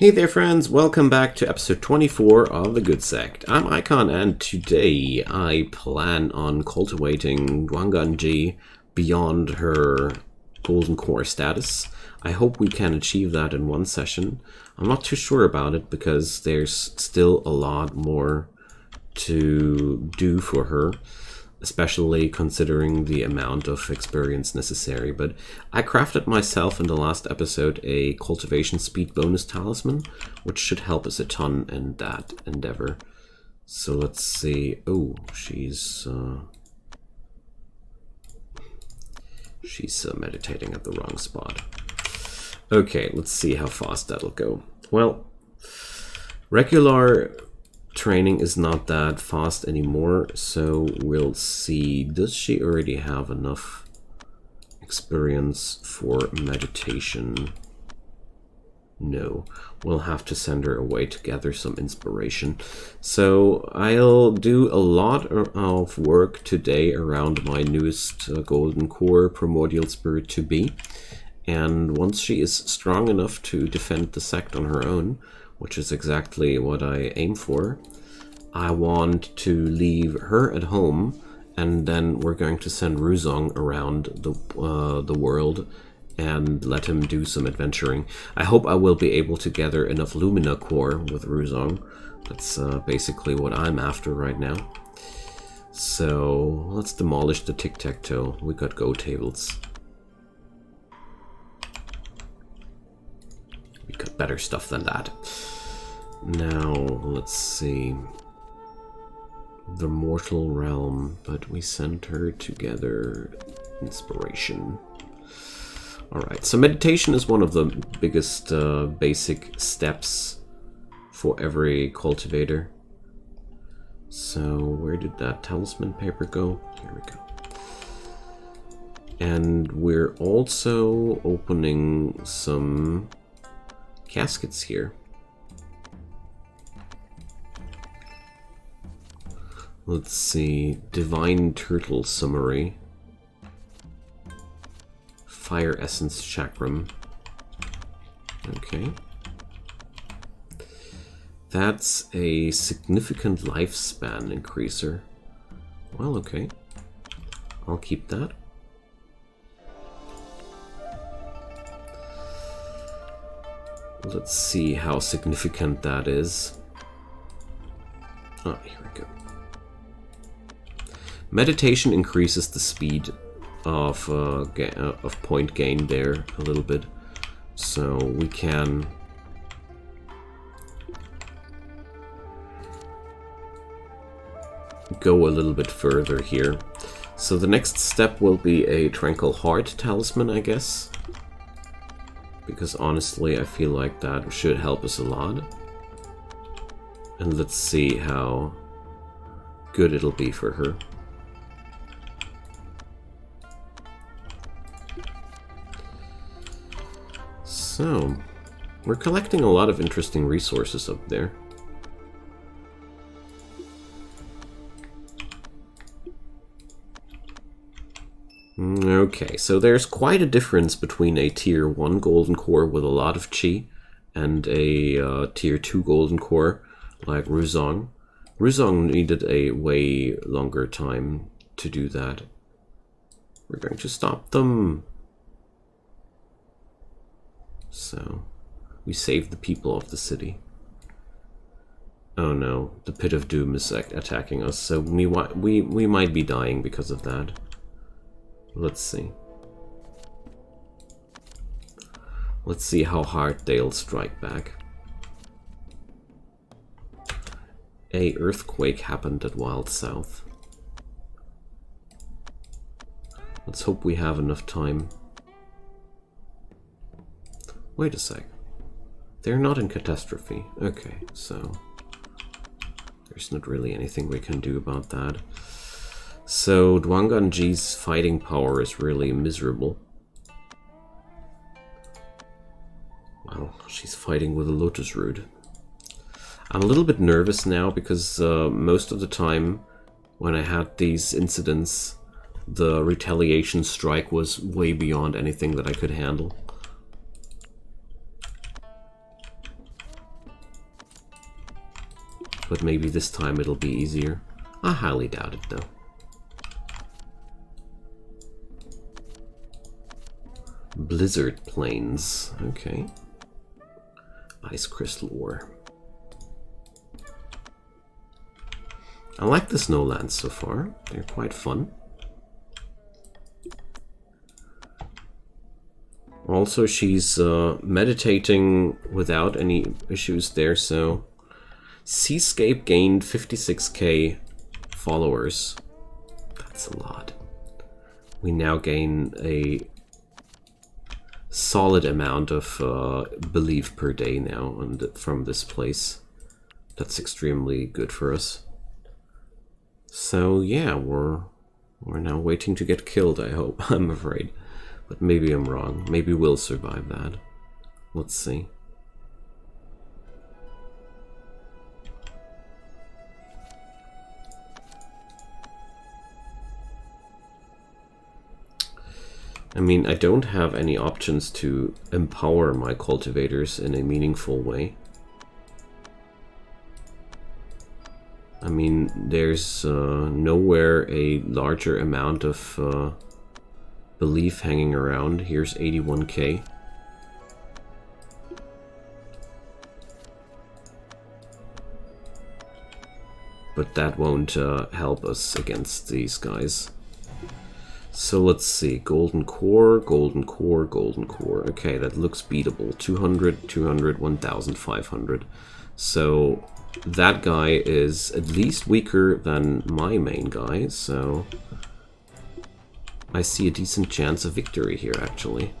Hey there friends, welcome back to episode 24 of the Good Sect. I'm Icon and today I plan on cultivating Dwanganji beyond her golden core status. I hope we can achieve that in one session. I'm not too sure about it because there's still a lot more to do for her, especially considering the amount of experience necessary. But I crafted myself in the last episode a cultivation speed bonus talisman, which should help us a ton in that endeavor. So let's see. Oh, she's meditating at the wrong spot. Okay, let's see how fast that'll go. Well, regular training is not that fast anymore, so we'll see. Does she already have enough experience for meditation? No. We'll have to send her away to gather some inspiration. So I'll do a lot of work today around my newest golden core primordial spirit to be, and once she is strong enough to defend the sect on her own, which is exactly what I aim for, I want to leave her at home, and then we're going to send Ruzong around the world and let him do some adventuring. I hope I will be able to gather enough Lumina core with Ruzong. That's basically what I'm after right now. So let's demolish the tic-tac-toe. We got go tables. We got better stuff than that. Now, let's see. The mortal realm, but we sent her together inspiration. Alright, so meditation is one of the biggest basic steps for every cultivator. So where did that talisman paper go? Here we go. And we're also opening some caskets here. Let's see, Divine Turtle Summary, Fire Essence Chakram. Okay. That's a significant lifespan increaser. Well, okay. I'll keep that. Let's see how significant that is. Oh, here we go. Meditation increases the speed of point gain there a little bit, so we can go a little bit further here. So the next step will be a Tranquil Heart talisman, I guess, because honestly I feel like that should help us a lot. And let's see how good it'll be for her. So, we're collecting a lot of interesting resources up there. Okay, so there's quite a difference between a tier 1 golden core with a lot of chi and a tier 2 golden core like Ruzong. Ruzong needed a way longer time to do that. We're going to stop them. So, we saved the people of the city. Oh no, the Pit of Doom is attacking us, so we might be dying because of that. Let's see. Let's see how hard they'll strike back. A earthquake happened at Wild South. Let's hope we have enough time. Wait a sec. They're not in catastrophe. Okay, so there's not really anything we can do about that. So Dwanganji's fighting power is really miserable. Well, she's fighting with a Lotus Root. I'm a little bit nervous now because most of the time when I had these incidents, the retaliation strike was way beyond anything that I could handle. But maybe this time it'll be easier. I highly doubt it, though. Blizzard Plains. Okay. Ice Crystal Ore. I like the Snowlands so far. They're quite fun. Also, she's meditating without any issues there, so... Seascape gained 56k followers. That's a lot. We now gain a solid amount of belief per day now from this place. That's extremely good for us. So yeah, we're now waiting to get killed, I hope. I'm afraid. But maybe I'm wrong. Maybe we'll survive that. Let's see. I mean, I don't have any options to empower my cultivators in a meaningful way. I mean, there's nowhere a larger amount of belief hanging around. Here's 81k. But that won't help us against these guys. So let's see, golden core, golden core, golden core. Okay, that looks beatable. 200, 200, 1,500. So that guy is at least weaker than my main guy, so I see a decent chance of victory here, actually.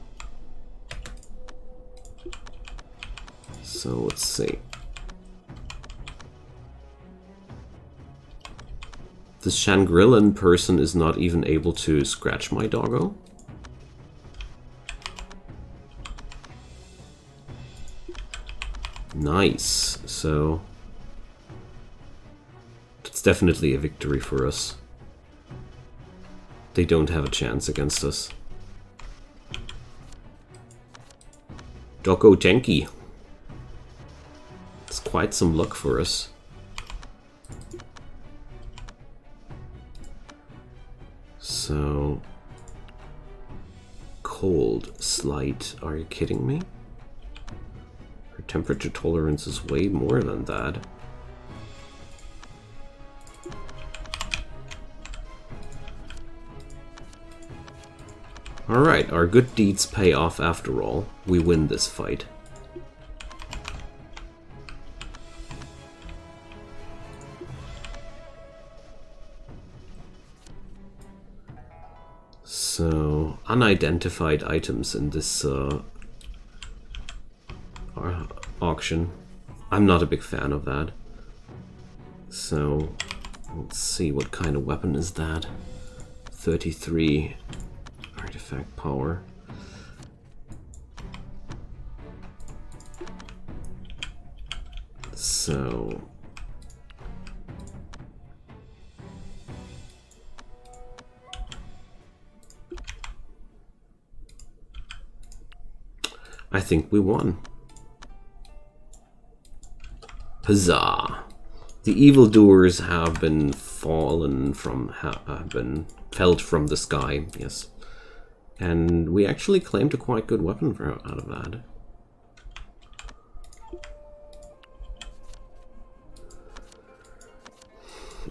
So let's see. The Shangri-Lan person is not even able to scratch my doggo. Nice. So it's definitely a victory for us. They don't have a chance against us. Doggo Tenki. It's quite some luck for us. So, cold, slight, are you kidding me? Her temperature tolerance is way more than that. Alright, our good deeds pay off after all. We win this fight. So, unidentified items in this auction. I'm not a big fan of that. So, let's see, what kind of weapon is that? 33 artifact power. So... I think we won. Huzzah! The evildoers have been felled from the sky, yes. And we actually claimed a quite good weapon out of that.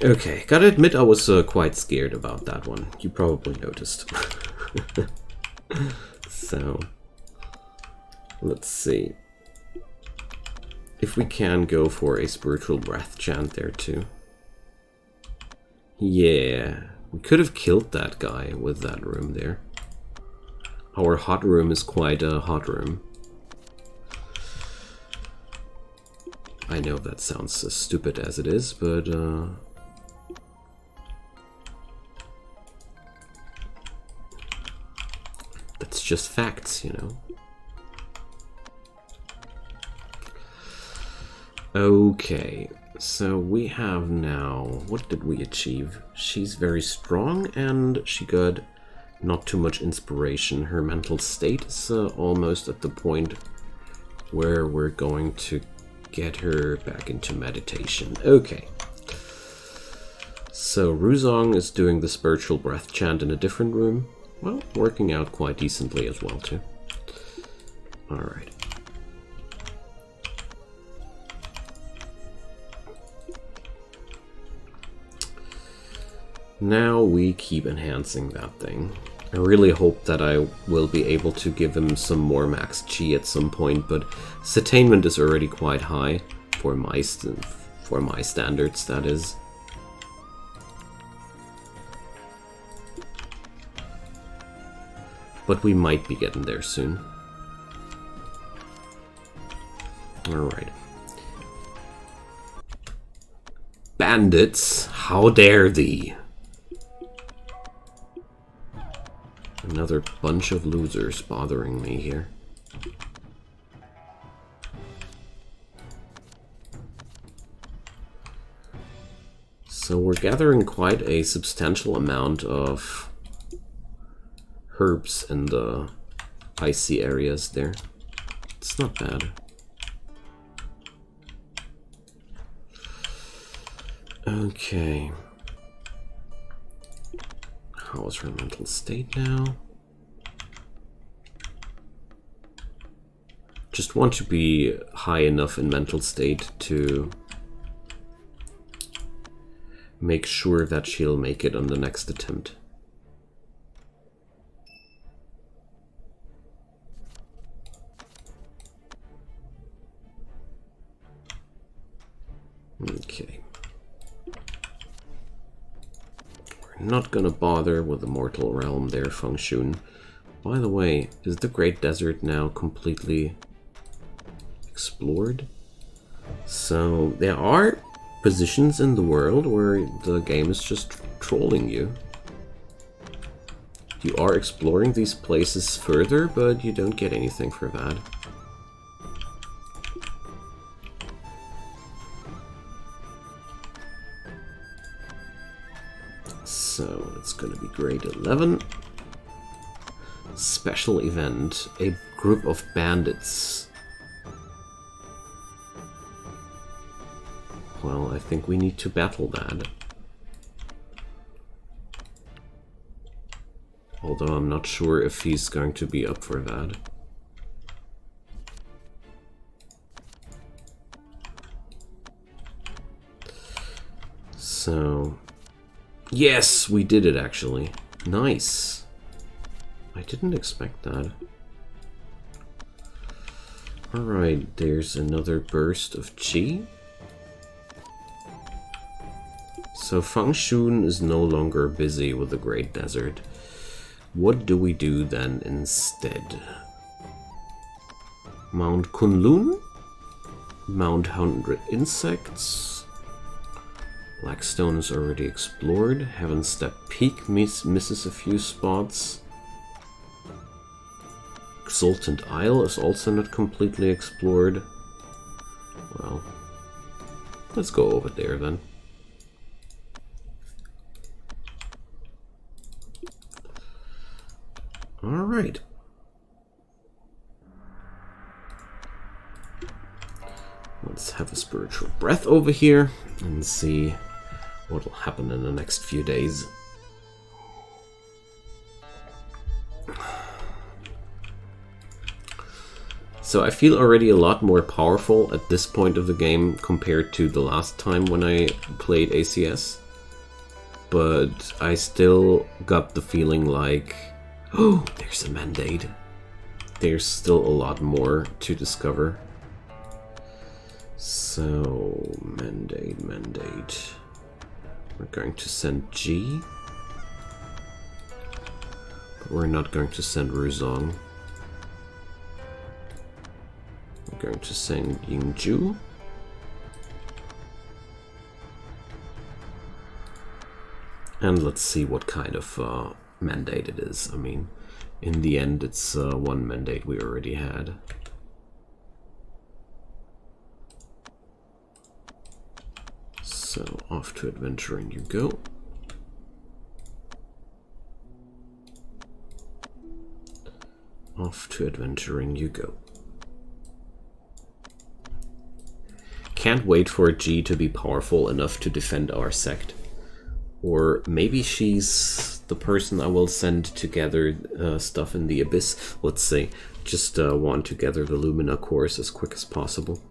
Okay, gotta admit I was quite scared about that one. You probably noticed. So... let's see if we can go for a spiritual breath chant there too. Yeah, we could have killed that guy with that room there. Our hot room is quite a hot room. I know that sounds as stupid as it is, but that's just facts, you know. Okay, so we have now, what did we achieve? She's very strong and she got not too much inspiration. Her mental state is almost at the point where we're going to get her back into meditation. Okay. So Ruzong is doing the spiritual breath chant in a different room. Well, working out quite decently as well too. Alright. Now we keep enhancing that thing. I really hope that I will be able to give him some more max chi at some point, but his attainment is already quite high for my standards, that is. But we might be getting there soon. Alright. Bandits, how dare thee! Another bunch of losers bothering me here. So we're gathering quite a substantial amount of herbs in the icy areas there. It's not bad. Okay. How is her mental state now? Just want to be high enough in mental state to make sure that she'll make it on the next attempt. Okay. We're not gonna bother with the mortal realm there, Feng Shun. By the way, is the Great Desert now completely explored? So there are positions in the world where the game is just trolling you. You are exploring these places further, but you don't get anything for that. So it's gonna be grade 11. Special event, a group of bandits. Well, I think we need to battle that. Although I'm not sure if he's going to be up for that. So... yes, we did it actually. Nice. I didn't expect that. Alright, there's another burst of chi. So Feng Shun is no longer busy with the Great Desert. What do we do then instead? Mount Kunlun? Mount 100 Insects? Blackstone is already explored. Heaven Step Peak misses a few spots. Exultant Isle is also not completely explored. Well, let's go over there then. Alright. Let's have a spiritual breath over here and see what will happen in the next few days. So I feel already a lot more powerful at this point of the game compared to the last time when I played ACS. But I still got the feeling like, oh, there's a mandate. There's still a lot more to discover. So, mandate. We're going to send G. But we're not going to send Ruzong. We're going to send Yingju. And let's see what kind of mandate it is. I mean, in the end, it's one mandate we already had. So, off to adventuring you go. Off to adventuring you go. can't wait for G to be powerful enough to defend our sect. Or maybe she's the person I will send to gather stuff in the Abyss. Let's see. Just want to gather the Lumina cores as quick as possible.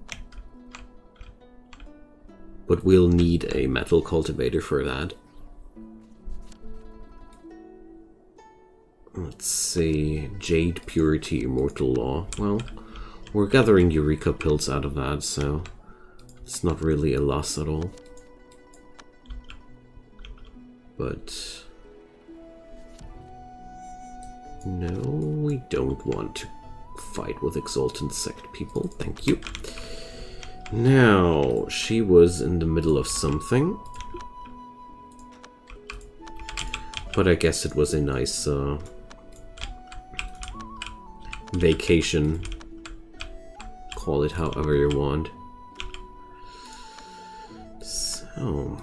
But we'll need a metal cultivator for that. Let's see. Jade Purity Immortal Law. Well, we're gathering Eureka pills out of that, so it's not really a loss at all. But no, we don't want to fight with Exultant Sect people. Thank you. Now, she was in the middle of something. But I guess it was a nice vacation. Call it however you want. So...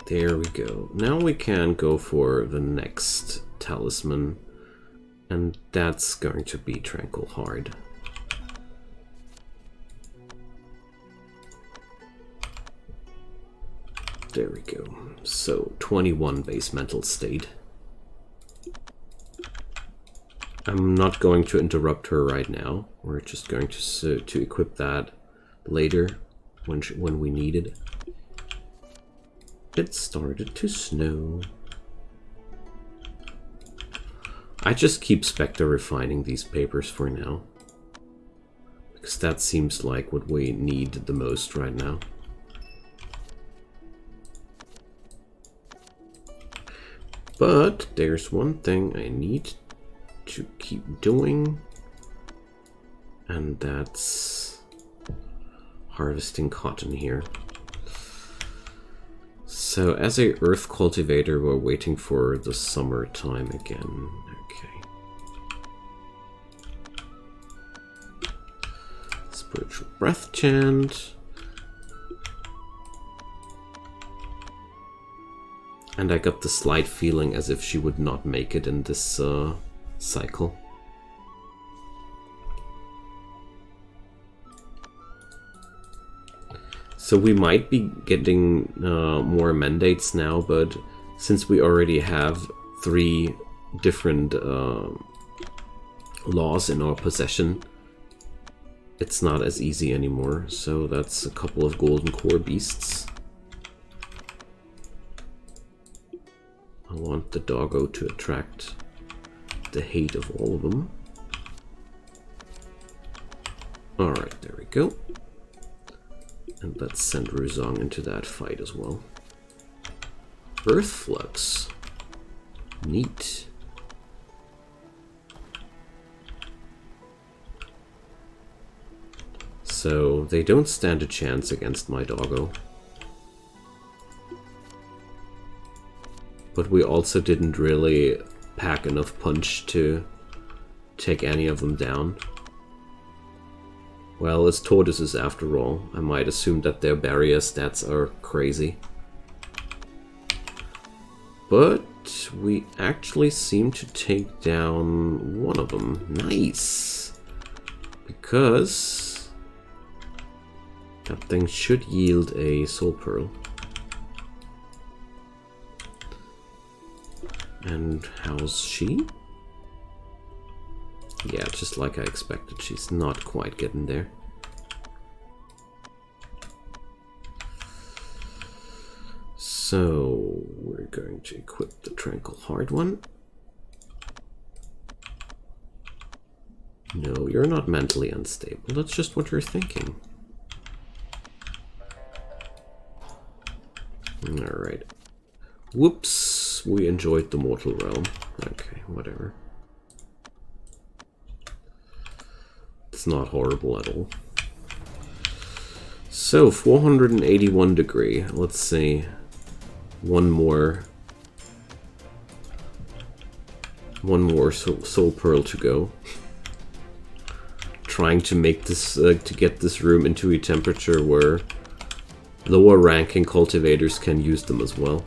there we go. Now we can go for the next talisman. And that's going to be Tranquil Hard. There we go. So 21 base mental state. I'm not going to interrupt her right now. We're just going to equip that later when we need it. It started to snow. I just keep Spectre refining these papers for now. Because that seems like what we need the most right now. But there's one thing I need to keep doing. And that's harvesting cotton here. So as a earth cultivator, we're waiting for the summertime again. Okay. Spiritual breath chant. And I got the slight feeling as if she would not make it in this cycle. So we might be getting more mandates now, but since we already have 3 different laws in our possession, it's not as easy anymore. So that's a couple of golden core beasts. I want the doggo to attract the hate of all of them. Alright, there we go. And let's send Ruzong into that fight as well. Earth Flux. Neat. So they don't stand a chance against my doggo. But we also didn't really pack enough punch to take any of them down. Well, it's tortoises after all. I might assume that their barrier stats are crazy. But we actually seem to take down one of them. Nice! Because that thing should yield a soul pearl. And how's she? Yeah, just like I expected, she's not quite getting there. So we're going to equip the Tranquil Hard one. No, you're not mentally unstable. That's just what you're thinking. Alright. Whoops, we enjoyed the mortal realm. Okay, whatever. It's not horrible at all. So, 481 degree. Let's see. One more soul pearl to go. Trying to make this, to get this room into a temperature where lower ranking cultivators can use them as well.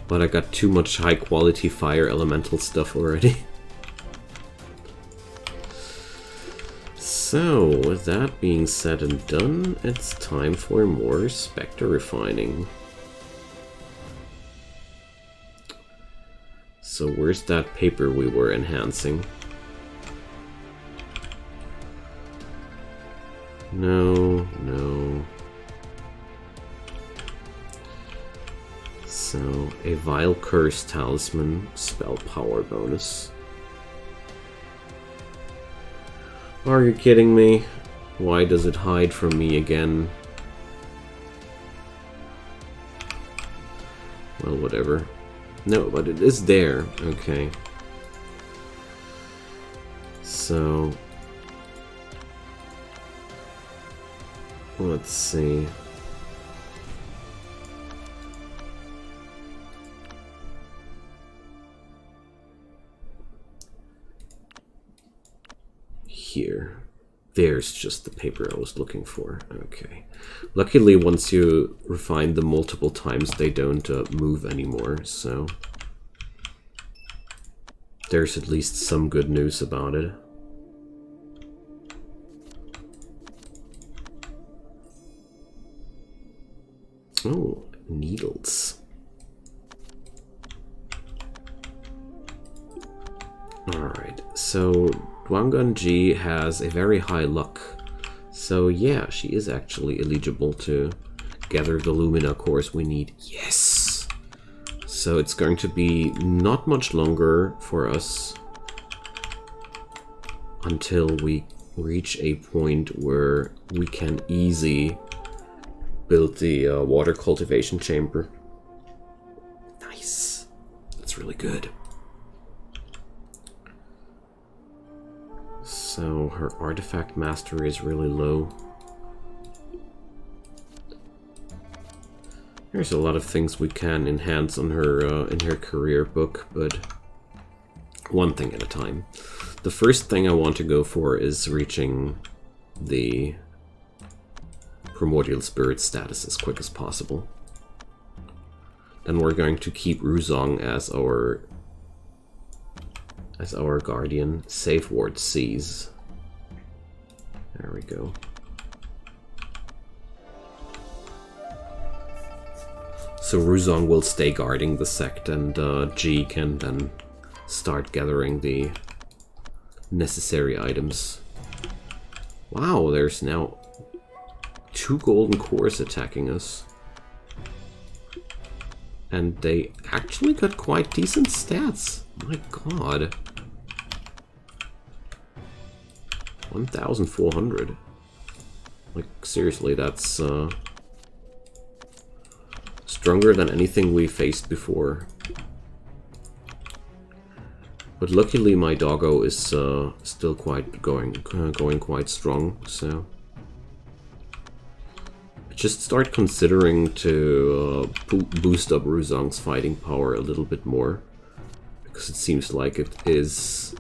But I got too much high quality fire elemental stuff already. So, with that being said and done, it's time for more Spectre refining. So where's that paper we were enhancing? No. So, a Vile Curse Talisman, spell power bonus. Are you kidding me? Why does it hide from me again? Well, whatever. No, but it is there. Okay. So... let's see. Here. There's just the paper I was looking for. Okay. Luckily, once you refine them multiple times, they don't move anymore, so... there's at least some good news about it. Oh, needles. Alright, so Dwangan-G has a very high luck. So yeah, she is actually eligible to gather the Lumina cores we need. Yes! So it's going to be not much longer for us until we reach a point where we can easily build the water cultivation chamber. Nice. That's really good. So her artifact mastery is really low. There's a lot of things we can enhance on her in her career book, but one thing at a time. The first thing I want to go for is reaching the Primordial Spirit status as quick as possible. Then we're going to keep Ruzong as our guardian. Save ward C's. There we go. So Ruzong will stay guarding the sect, and G can then start gathering the necessary items. Wow, there's now 2 golden cores attacking us. And they actually got quite decent stats. My god. 1,400. Like, seriously, that's stronger than anything we faced before. But luckily my doggo is still quite going quite strong, so... just start considering to boost up Ruzong's fighting power a little bit more, because it seems like it is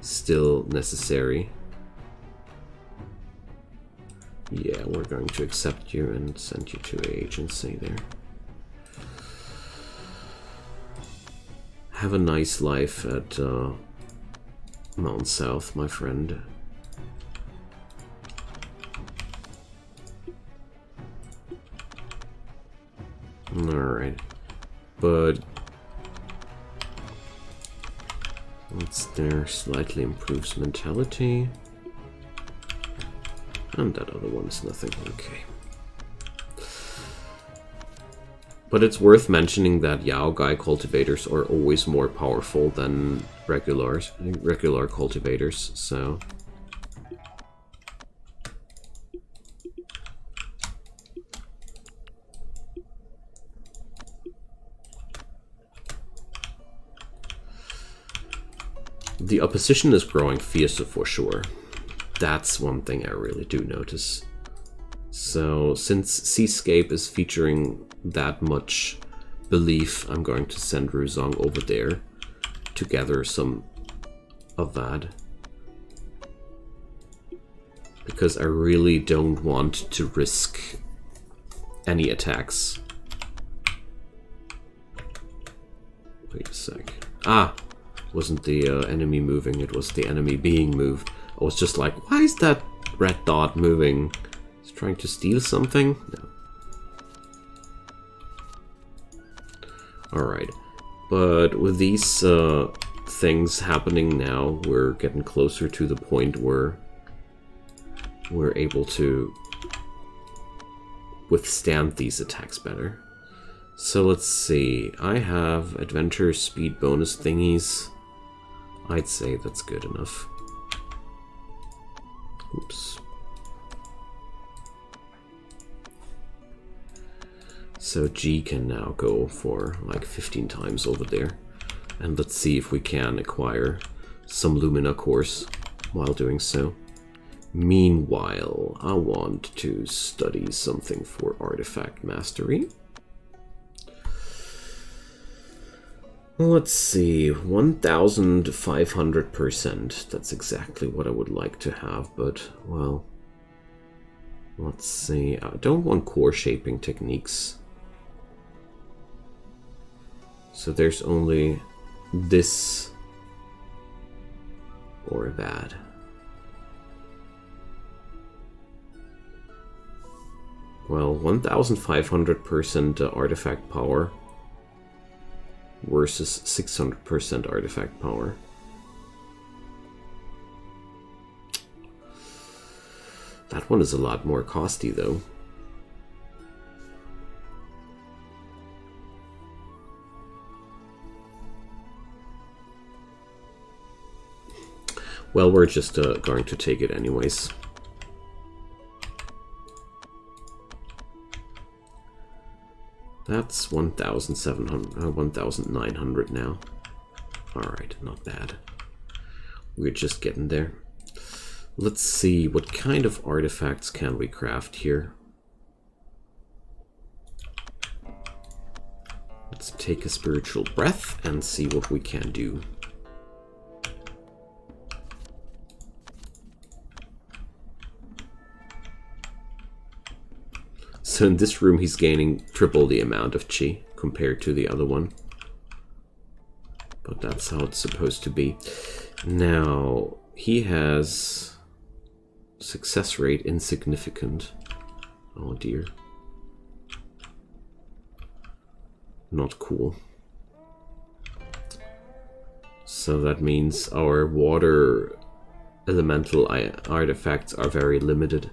still necessary. Yeah, we're going to accept you and send you to an agency there. Have a nice life at Mount South, my friend. Alright, but what's there? Slightly improves mentality. And that other one's nothing. Okay. But it's worth mentioning that Yao Gai cultivators are always more powerful than regular cultivators, so... The opposition is growing fiercer for sure. That's one thing I really do notice. So, since Seascape is featuring that much belief, I'm going to send Ruzong over there to gather some of that. Because I really don't want to risk any attacks. Wait a sec. Ah! Wasn't the enemy moving, it was the enemy being moved. I was just like, why is that red dot moving? Is it trying to steal something? No. Alright. But with these things happening now, we're getting closer to the point where we're able to withstand these attacks better. So let's see. I have adventure speed bonus thingies. I'd say that's good enough. Oops. So G can now go for like 15 times over there. And let's see if we can acquire some Lumina cores while doing so. Meanwhile, I want to study something for artifact mastery. Let's see, 1500%. That's exactly what I would like to have, but, well, let's see. I don't want core shaping techniques. So there's only this or that. Well, 1500% artifact power versus 600% artifact power. That one is a lot more costly though. Well, we're just going to take it anyways. That's 1,900 now. Alright, not bad. We're just getting there. Let's see, what kind of artifacts can we craft here? Let's take a spiritual breath and see what we can do. So in this room he's gaining triple the amount of chi compared to the other one. But that's how it's supposed to be. Now, he has success rate insignificant. Oh dear. Not cool. So that means our water elemental artifacts are very limited.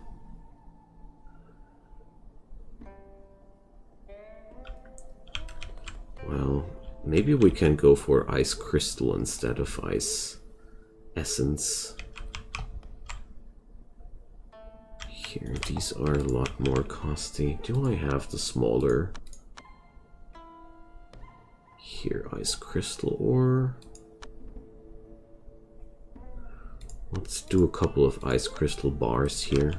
Well, maybe we can go for ice crystal instead of ice essence. Here, these are a lot more costly. Do I have the smaller? Here, ice crystal ore. Let's do a couple of ice crystal bars here.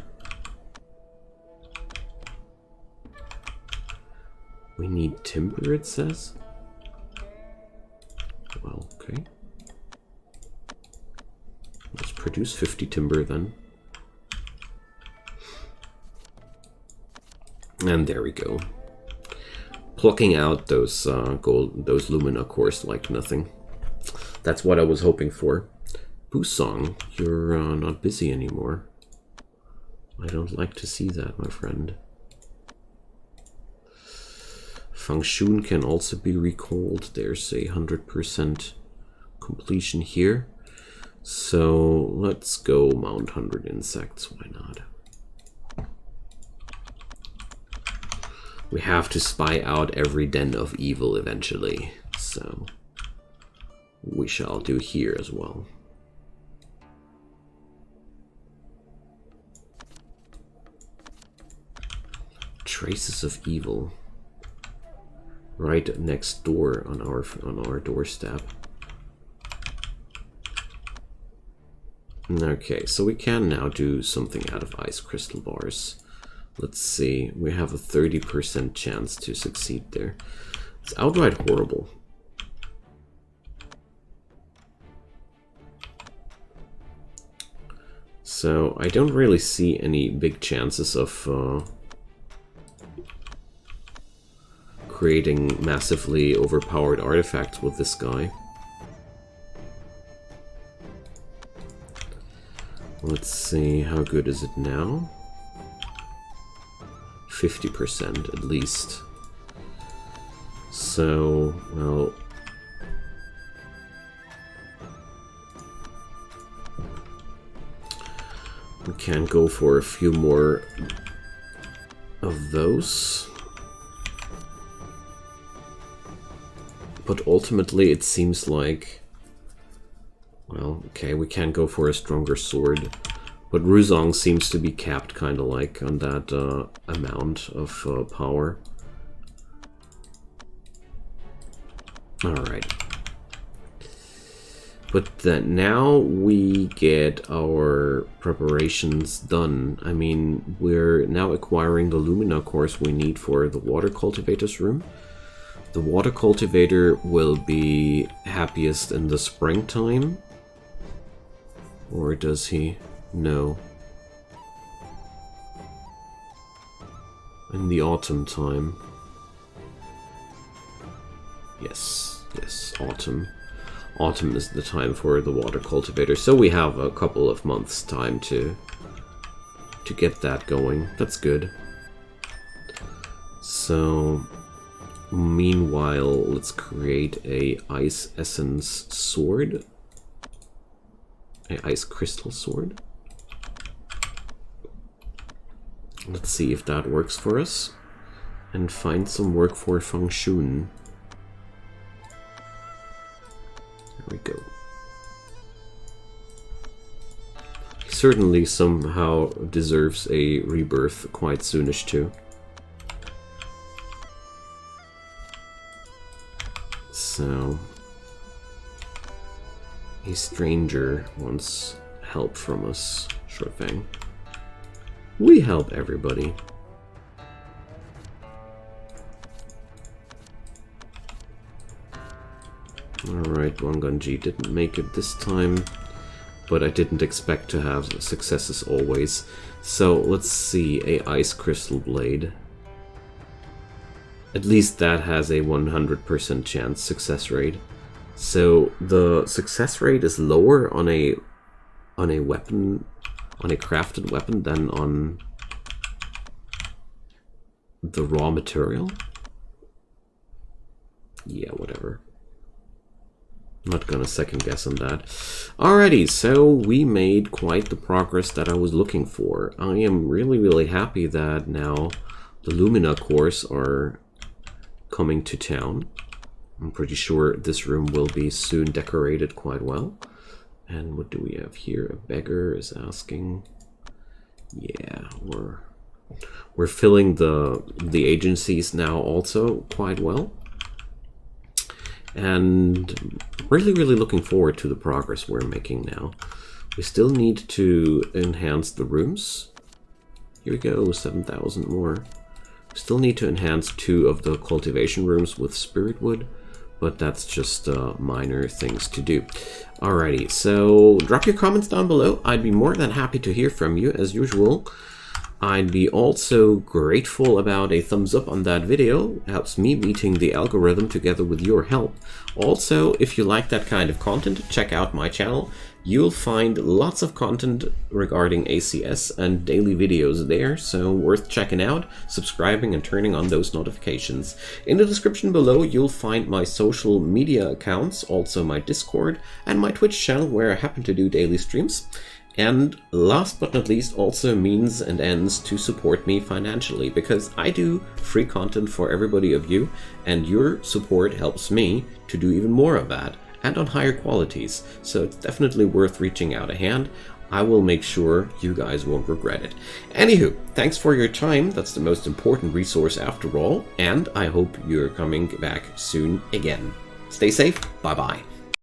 We need timber, it says. Well, okay. Let's produce 50 timber then. And there we go. Plucking out those those Lumina cores like nothing. That's what I was hoping for. Busong, you're not busy anymore. I don't like to see that, my friend. Fangshun can also be recalled. There's a 100% completion here. So let's go mount 100 insects. Why not? We have to spy out every den of evil eventually. So we shall do here as well. Traces of evil. Right next door on our doorstep. Okay, so we can now do something out of ice crystal bars. Let's see, we have a 30% chance to succeed there. It's outright horrible. So I don't really see any big chances of creating massively overpowered artifacts with this guy. Let's see, how good is it now? 50% at least. So, well... we can go for a few more of those. But ultimately it seems like... well, okay, we can go for a stronger sword. But Ruzong seems to be capped kind of like on that amount of power. Alright. But then now we get our preparations done. I mean, we're now acquiring the Lumina course we need for the water cultivator's room. The water cultivator will be happiest in the springtime. Or does he? No. In the autumn time. Yes, autumn. Autumn is the time for the water cultivator, so we have a couple of months time to get that going. That's good. So, meanwhile, let's create a ice essence sword. A ice crystal sword. Let's see if that works for us. And find some work for Feng Shun. There we go. He certainly somehow deserves a rebirth quite soonish too. So... a stranger wants help from us. Sure thing. We help everybody. Alright, Wanganji didn't make it this time, but I didn't expect to have successes always. So let's see, a ice crystal blade. At least that has a 100% chance success rate. So the success rate is lower on a weapon, on a crafted weapon than on the raw material. Yeah, whatever. Not gonna second guess on that. Alrighty, so we made quite the progress that I was looking for. I am really happy that now the Lumina cores are coming to town. I'm pretty sure this room will be soon decorated quite well. And what do we have here? A beggar is asking. Yeah, we're filling the agencies now also quite well. And really looking forward to the progress we're making now. We still need to enhance the rooms. Here we go, 7,000 more. We still need to enhance 2 of the cultivation rooms with spirit wood, but that's just minor things to do. Alrighty, so drop your comments down below. I'd be more than happy to hear from you as usual. I'd be also grateful about a thumbs up on that video. It helps me beating the algorithm together with your help. Also, if you like that kind of content, check out my channel. You'll find lots of content regarding ACS and daily videos there, so worth checking out, subscribing and turning on those notifications. In the description below, you'll find my social media accounts, also my Discord and my Twitch channel where I happen to do daily streams. And last but not least, also means and ends to support me financially, because I do free content for everybody of you, and your support helps me to do even more of that, and on higher qualities. So it's definitely worth reaching out a hand. I will make sure you guys won't regret it. Anywho, thanks for your time. That's the most important resource after all, and I hope you're coming back soon again. Stay safe. Bye-bye.